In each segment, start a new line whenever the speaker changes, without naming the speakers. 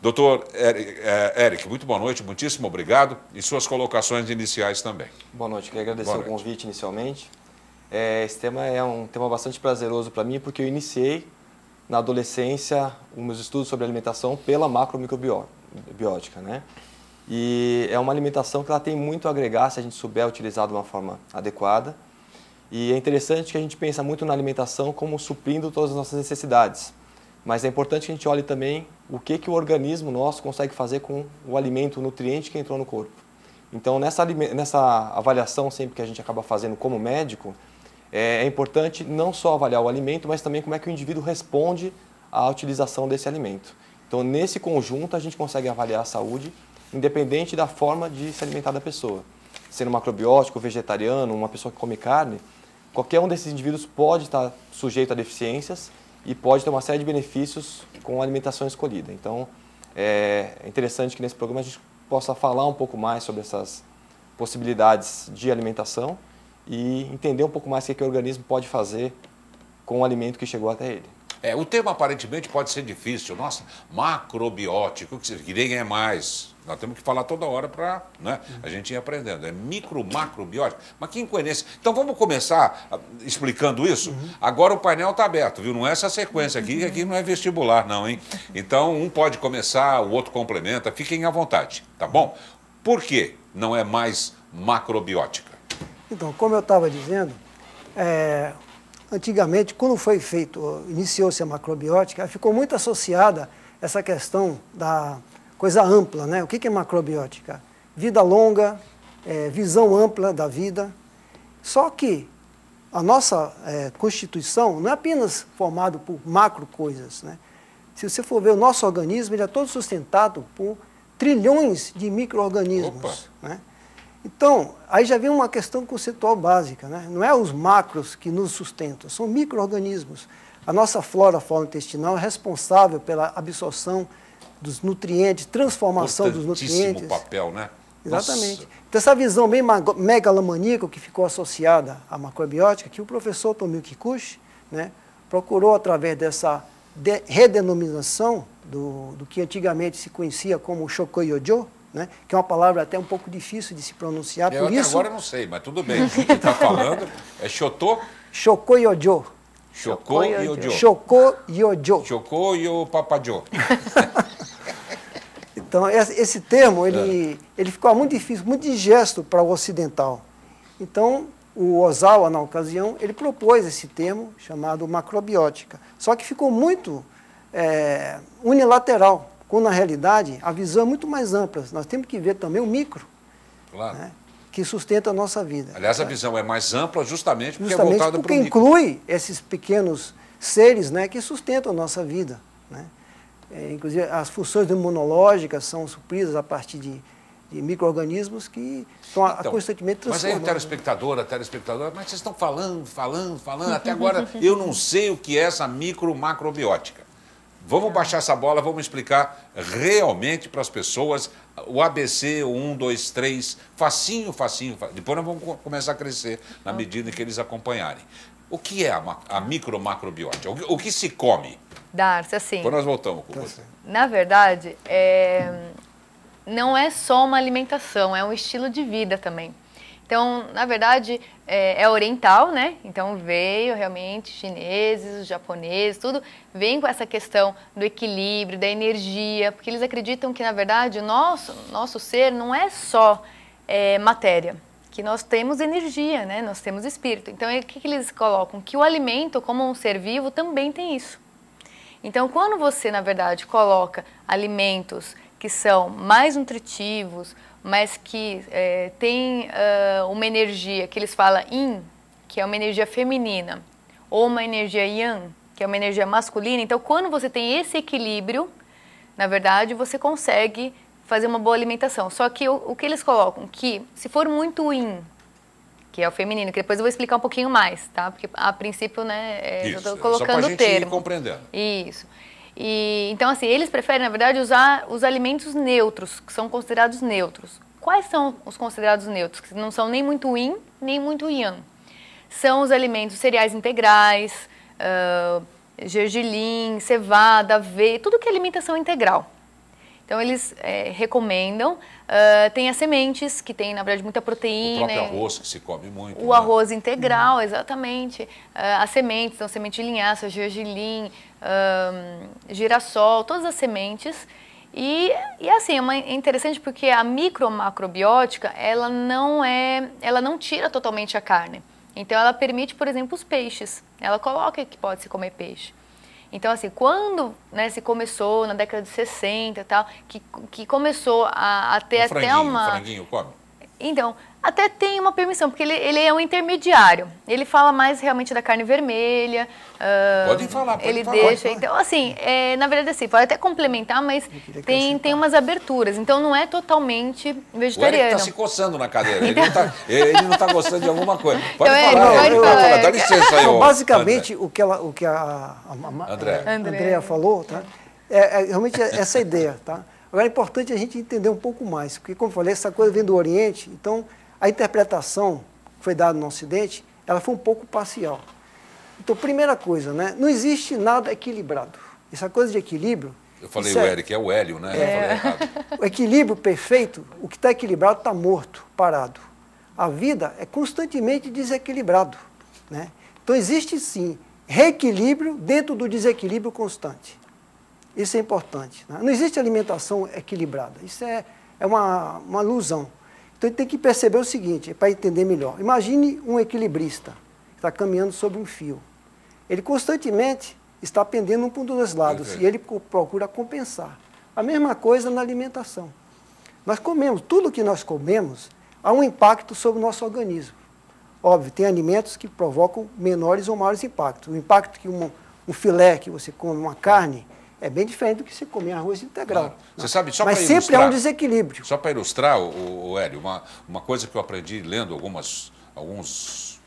Doutor Eric, muito boa noite, muitíssimo obrigado. E suas colocações iniciais também.
Boa noite, queria agradecer o convite inicialmente. Esse tema é um tema bastante prazeroso para mim, porque eu iniciei na adolescência os meus estudos sobre alimentação pela macromicrobiótica, né? E é uma alimentação que ela tem muito a agregar se a gente souber utilizar de uma forma adequada. E é interessante que a gente pensa muito na alimentação como suprindo todas as nossas necessidades. Mas é importante que a gente olhe também o que o organismo nosso consegue fazer com o alimento, o nutriente que entrou no corpo. Então, nessa avaliação sempre que a gente acaba fazendo como médico, é importante não só avaliar o alimento, mas também como é que o indivíduo responde à utilização desse alimento. Então, nesse conjunto, a gente consegue avaliar a saúde, independente da forma de se alimentar da pessoa. Sendo macrobiótico, vegetariano, uma pessoa que come carne, qualquer um desses indivíduos pode estar sujeito a deficiências e pode ter uma série de benefícios com a alimentação escolhida. Então, é interessante que nesse programa a gente possa falar um pouco mais sobre essas possibilidades de alimentação e entender um pouco mais o que o organismo pode fazer com o alimento que chegou até ele.
O tema aparentemente pode ser difícil. Nossa, macrobiótico, que nem é mais. Nós temos que falar toda hora para a gente ir aprendendo. É macrobiótico. Mas quem conhece? Então vamos começar explicando isso? Agora o painel está aberto, viu? Não é essa sequência aqui, que aqui não é vestibular não, hein? Então um pode começar, o outro complementa. Fiquem à vontade, tá bom? Por que não é mais macrobiótica?
Então, como eu estava dizendo, antigamente, quando foi feito, iniciou-se a macrobiótica, ela ficou muito associada a essa questão da coisa ampla, né? O que é macrobiótica? Vida longa, visão ampla da vida. Só que a nossa constituição não é apenas formada por macro coisas, né? Se você for ver o nosso organismo, ele é todo sustentado por trilhões de micro-organismos, né? Então, aí já vem uma questão conceitual básica, né? Não é os macros que nos sustentam, são micro-organismos. A nossa flora, fauna intestinal é responsável pela absorção dos nutrientes, transformação dos nutrientes.
Papel, né?
Exatamente.
Nossa.
Então, essa visão bem megalomaníaca que ficou associada à macrobiótica, que o professor Tomio Kikuchi, né, procurou, através dessa redenominação do que antigamente se conhecia como Shokoyojo, né, que é uma palavra até um pouco difícil de se pronunciar.
Eu até agora não sei, mas tudo bem. O que está falando é
Shokoyojo.
Shokoyojo.
Shokoyojo.
Shokoyo papajo.
Então, esse termo, ele ficou muito difícil, muito indigesto para o ocidental. Então, o Ozawa, na ocasião, ele propôs esse termo chamado macrobiótica. Só que ficou muito unilateral, quando, na realidade, a visão é muito mais ampla. Nós temos que ver também o micro,
claro,
né, que sustenta a nossa vida.
Aliás, a visão é mais ampla justamente porque é voltada para o micro.
Inclui esses pequenos seres, né, que sustentam a nossa vida, né? Inclusive, as funções imunológicas são supridas a partir de micro-organismos que estão constantemente transformando.
Mas aí o telespectadora, mas vocês estão falando, até agora eu não sei o que é essa macrobiótica. Vamos baixar essa bola, vamos explicar realmente para as pessoas o ABC, o 1, 2, 3, facinho. Depois nós vamos começar a crescer na medida em que eles acompanharem. O que é a macrobiótica? O que se come?
Darcy, assim...
Depois nós voltamos com você.
Na verdade, não é só uma alimentação, é um estilo de vida também. Então, na verdade, é oriental, né? Então, veio realmente chineses, japoneses, tudo vem com essa questão do equilíbrio, da energia, porque eles acreditam que, na verdade, o nosso ser não é só matéria, que nós temos energia, né? Nós temos espírito. Então, o que eles colocam? Que o alimento, como um ser vivo, também tem isso. Então, quando você, na verdade, coloca alimentos que são mais nutritivos, mas que tem uma energia que eles falam yin, que é uma energia feminina, ou uma energia yang, que é uma energia masculina. Então, quando você tem esse equilíbrio, na verdade, você consegue fazer uma boa alimentação. Só que o que eles colocam, que se for muito yin, que é o feminino, que depois eu vou explicar um pouquinho mais, tá? Porque a princípio, né, eu estou colocando o termo.
Só para a gente ir compreendendo.
Isso. Então, assim, eles preferem, na verdade, usar os alimentos neutros, que são considerados neutros. Quais são os considerados neutros? Que não são nem muito yin, nem muito yang. São os alimentos cereais integrais, gergelim, cevada, aveia, tudo que é alimentação integral. Então, eles recomendam. Tem as sementes, que tem, na verdade, muita proteína.
O próprio arroz, que se come muito.
O arroz integral, exatamente. As sementes, então, semente de linhaça, gergelim, girassol, todas as sementes. E assim, é interessante porque a macrobiótica, ela não tira totalmente a carne. Então, ela permite, por exemplo, os peixes. Ela coloca que pode se comer peixe. Então, assim, quando se começou, na década de 60 e tal, que começou a ter até uma...
O franguinho come?
Então, até tem uma permissão, porque ele é um intermediário. Ele fala mais realmente da carne vermelha.
Pode falar.
Ele deixa... Então, assim, na verdade, assim, pode até complementar, mas tem umas aberturas. Então, não é totalmente vegetariano.
O Eric está se coçando na cadeira. Ele não está gostando de alguma coisa. Pode
então,
falar. Dá licença aí,
basicamente, o que a Andréa falou, tá? É realmente essa ideia, tá? Agora é importante a gente entender um pouco mais, porque, como eu falei, essa coisa vem do Oriente, então a interpretação que foi dada no Ocidente, ela foi um pouco parcial. Então, primeira coisa, né? Não existe nada equilibrado. Essa coisa de equilíbrio...
Eu falei o Eric, é o Hélio, né? Eu falei errado.
O equilíbrio perfeito, o que está equilibrado está morto, parado. A vida é constantemente desequilibrado, né? Então, existe, sim, reequilíbrio dentro do desequilíbrio constante. Isso é importante, né? Não existe alimentação equilibrada. Isso é uma ilusão. Então, ele tem que perceber o seguinte, para entender melhor. Imagine um equilibrista que está caminhando sobre um fio. Ele constantemente está pendendo um para um dos lados. Perfeito. E ele procura compensar. A mesma coisa na alimentação. Nós comemos, tudo que nós comemos, há um impacto sobre o nosso organismo. Óbvio, tem alimentos que provocam menores ou maiores impactos. O impacto que um filé que você come, uma carne... é bem diferente do que você comer arroz integral.
Claro. Você sabe, só
mas sempre há um desequilíbrio.
Só para ilustrar, o Hélio, uma coisa que eu aprendi lendo alguns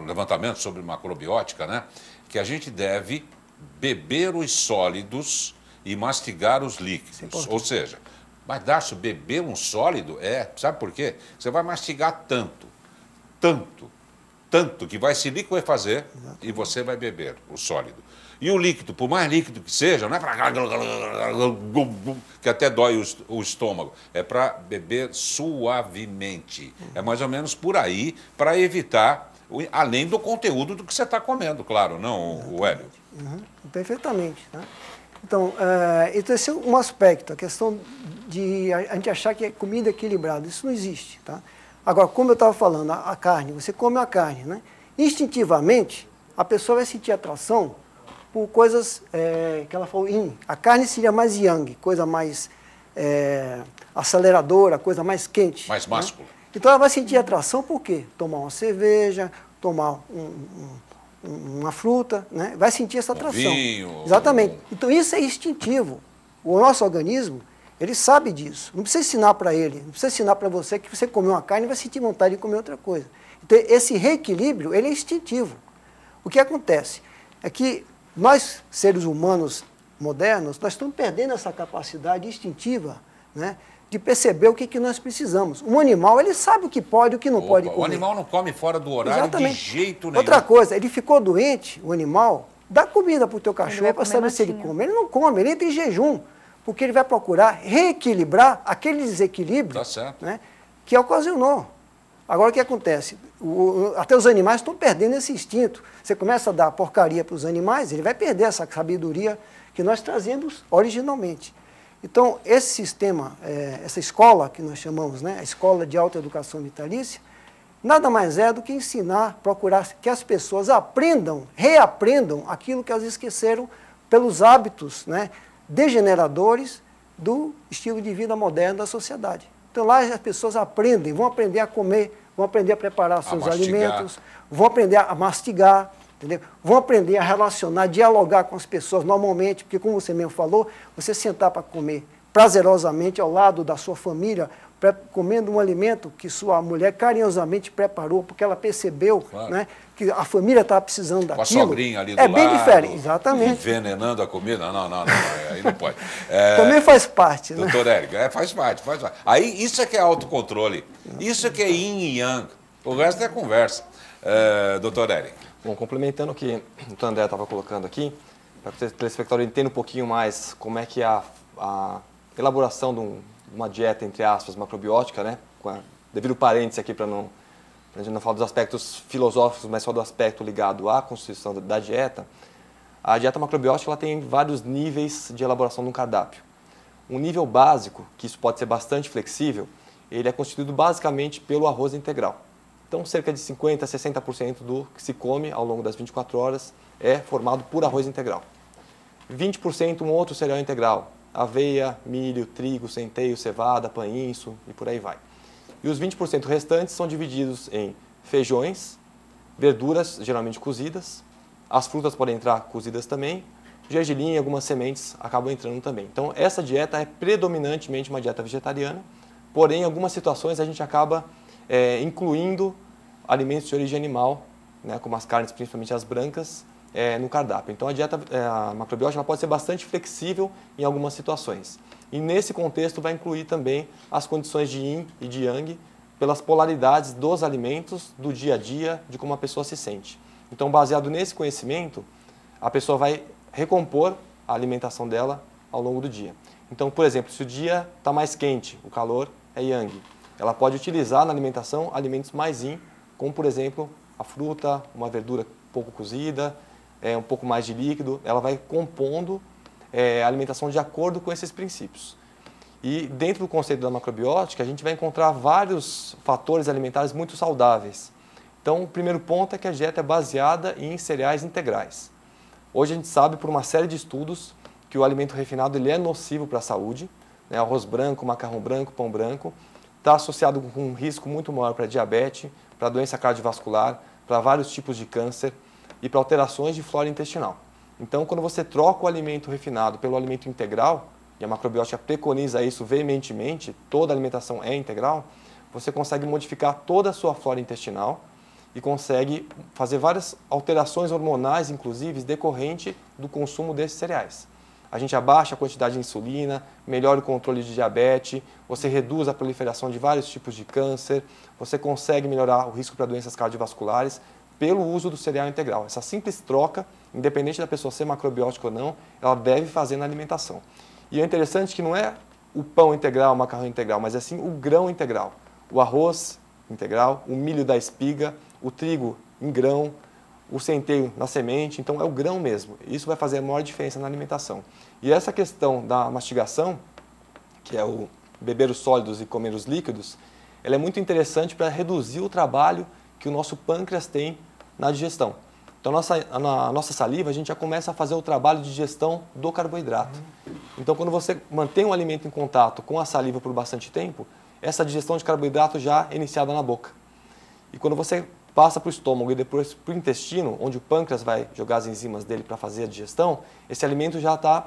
levantamentos sobre macrobiótica, né? Que a gente deve beber os sólidos e mastigar os líquidos. Ou seja, mas Darcio, beber um sólido sabe por quê? Você vai mastigar tanto que vai se liquefazer e você vai beber o sólido. E o líquido, por mais líquido que seja, não é para que até dói o estômago, é para beber suavemente. É mais ou menos por aí, para evitar, além do conteúdo do que você está comendo, claro, não, o Hélio?
Perfeitamente. Né? Então, esse é um aspecto, a questão de a gente achar que é comida equilibrada, isso não existe. Tá? Agora, como eu estava falando, a carne, você come a carne, né? Instintivamente, a pessoa vai sentir atração por coisas que ela falou, yin. A carne seria mais yang, coisa mais aceleradora, coisa mais quente.
Mais máscula.
Né? Então ela vai sentir atração por quê? Tomar uma cerveja, tomar uma fruta, né? Vai sentir essa atração.
Vinho.
Exatamente. Então isso é instintivo. O nosso organismo, ele sabe disso. Não precisa ensinar para ele, não precisa ensinar para você que você comer uma carne e vai sentir vontade de comer outra coisa. Então esse reequilíbrio, ele é instintivo. O que acontece é que nós, seres humanos modernos, nós estamos perdendo essa capacidade instintiva, né, de perceber o que nós precisamos. Um animal, ele sabe o que pode e o que não pode comer.
O animal não come fora do horário. Exatamente. De jeito nenhum.
Outra coisa, ele ficou doente, o animal, dá comida para o teu cachorro para saber se ele come. Ele não come, ele entra em jejum, porque ele vai procurar reequilibrar aquele desequilíbrio, né, que ocasionou. Agora, o que acontece? Até os animais estão perdendo esse instinto. Você começa a dar porcaria para os animais, ele vai perder essa sabedoria que nós trazemos originalmente. Então, esse sistema, essa escola que nós chamamos, né, a Escola de Autoeducação Vitalícia, nada mais é do que ensinar, procurar que as pessoas aprendam, reaprendam aquilo que elas esqueceram pelos hábitos, né, degeneradores do estilo de vida moderno da sociedade. Então, lá as pessoas aprendem, vão aprender a comer, vão aprender a preparar seus alimentos, vão aprender a mastigar, entendeu? Vão aprender a relacionar, dialogar com as pessoas normalmente, porque, como você mesmo falou, você sentar para comer prazerosamente ao lado da sua família, comendo um alimento que sua mulher carinhosamente preparou, porque ela percebeu, claro, né, que a família estava precisando daquilo.
Com a sogrinha ali do lado.
É bem diferente, exatamente.
Envenenando a comida, não, aí não pode.
Também faz parte, né?
Doutor Érico, faz parte. Aí isso é que é autocontrole, isso é que é yin e yang, o resto é conversa. Doutor Érico.
Bom, complementando o que o doutor André estava colocando aqui, para que o telespectador entenda um pouquinho mais como é que é a elaboração de uma dieta, entre aspas, macrobiótica, né? Devido parênteses aqui para a gente não falar dos aspectos filosóficos, mas só do aspecto ligado à constituição da dieta, a dieta macrobiótica ela tem vários níveis de elaboração de um cardápio. Um nível básico, que isso pode ser bastante flexível, ele é constituído basicamente pelo arroz integral. Então, cerca de 50% a 60% do que se come ao longo das 24 horas é formado por arroz integral. 20% um outro cereal integral, aveia, milho, trigo, centeio, cevada, painço e por aí vai. E os 20% restantes são divididos em feijões, verduras, geralmente cozidas, as frutas podem entrar cozidas também, gergelim e algumas sementes acabam entrando também. Então, essa dieta é predominantemente uma dieta vegetariana, porém, em algumas situações a gente acaba incluindo alimentos de origem animal, né, como as carnes, principalmente as brancas, no cardápio. Então, a dieta macrobiótica ela pode ser bastante flexível em algumas situações. E nesse contexto vai incluir também as condições de yin e de yang, pelas polaridades dos alimentos, do dia a dia, de como a pessoa se sente. Então, baseado nesse conhecimento, a pessoa vai recompor a alimentação dela ao longo do dia. Então, por exemplo, se o dia está mais quente, o calor é yang, ela pode utilizar na alimentação alimentos mais yin, como, por exemplo, a fruta, uma verdura pouco cozida, um pouco mais de líquido, ela vai compondo a alimentação de acordo com esses princípios. E dentro do conceito da macrobiótica, a gente vai encontrar vários fatores alimentares muito saudáveis. Então, o primeiro ponto é que a dieta é baseada em cereais integrais. Hoje a gente sabe por uma série de estudos que o alimento refinado ele é nocivo para a saúde, né? Arroz branco, macarrão branco, pão branco, está associado com um risco muito maior para diabetes, para doença cardiovascular, para vários tipos de câncer e para alterações de flora intestinal. Então, quando você troca o alimento refinado pelo alimento integral, e a macrobiótica preconiza isso veementemente, toda alimentação é integral, você consegue modificar toda a sua flora intestinal e consegue fazer várias alterações hormonais, inclusive, decorrente do consumo desses cereais. A gente abaixa a quantidade de insulina, melhora o controle de diabetes, você reduz a proliferação de vários tipos de câncer, você consegue melhorar o risco para doenças cardiovasculares pelo uso do cereal integral. Essa simples troca, independente da pessoa ser macrobiótica ou não, ela deve fazer na alimentação. E é interessante que não é o pão integral, o macarrão integral, mas é sim o grão integral. O arroz integral, o milho da espiga, o trigo em grão, o centeio na semente, então é o grão mesmo. Isso vai fazer a maior diferença na alimentação. E essa questão da mastigação, que é o beber os sólidos e comer os líquidos, ela é muito interessante para reduzir o trabalho que o nosso pâncreas tem na digestão. Então, na nossa saliva, a gente já começa a fazer o trabalho de digestão do carboidrato. Então, quando você mantém um alimento em contato com a saliva por bastante tempo, essa digestão de carboidrato já é iniciada na boca. E quando você passa para o estômago e depois para o intestino, onde o pâncreas vai jogar as enzimas dele para fazer a digestão, esse alimento já está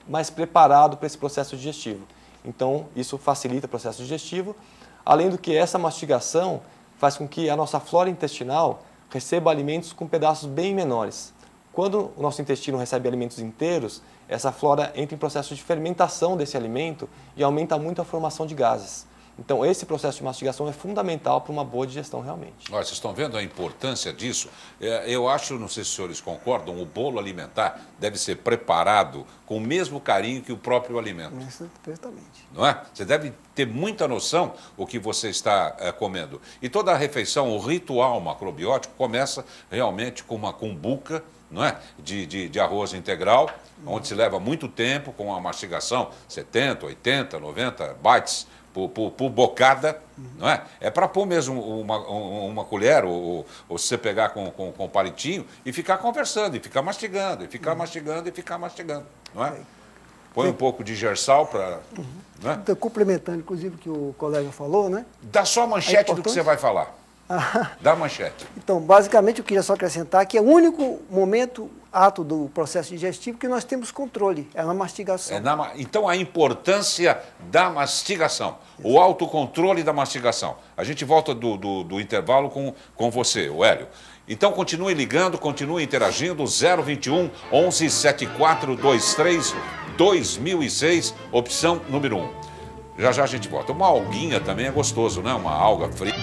mais preparado para esse processo digestivo. Então, isso facilita o processo digestivo, além do que essa mastigação faz com que a nossa flora intestinal receba alimentos com pedaços bem menores. Quando o nosso intestino recebe alimentos inteiros, essa flora entra em processo de fermentação desse alimento e aumenta muito a formação de gases. Então, esse processo de mastigação é fundamental para uma boa digestão realmente.
Olha, vocês estão vendo a importância disso? Eu acho, não sei se os senhores concordam, o bolo alimentar deve ser preparado com o mesmo carinho que o próprio alimento.
Isso, perfeitamente.
Não é? Você deve ter muita noção o que você está comendo. E toda a refeição, o ritual macrobiótico, começa realmente com uma cumbuca, não é? de arroz integral, onde se leva muito tempo com a mastigação, 70, 80, 90 bites por bocada, não é? É para pôr mesmo uma colher, ou você pegar com um palitinho e ficar conversando, e ficar mastigando, e ficar mastigando, e ficar mastigando, não é? Põe um pouco de gersal para... Né?
Então, complementando, inclusive, o que o colega falou, né?
Dá só a manchete do que você vai falar. Dá a manchete.
Então, basicamente, eu queria só acrescentar que é o único ato do processo digestivo que nós temos controle, é na mastigação.
Então, a importância da mastigação, o autocontrole da mastigação. A gente volta do intervalo com você, o Hélio. Então, continue ligando, continue interagindo, 021 11 74 23 2006, opção número 1. Já já a gente volta. Uma alguinha também é gostoso, né? Uma alga fria.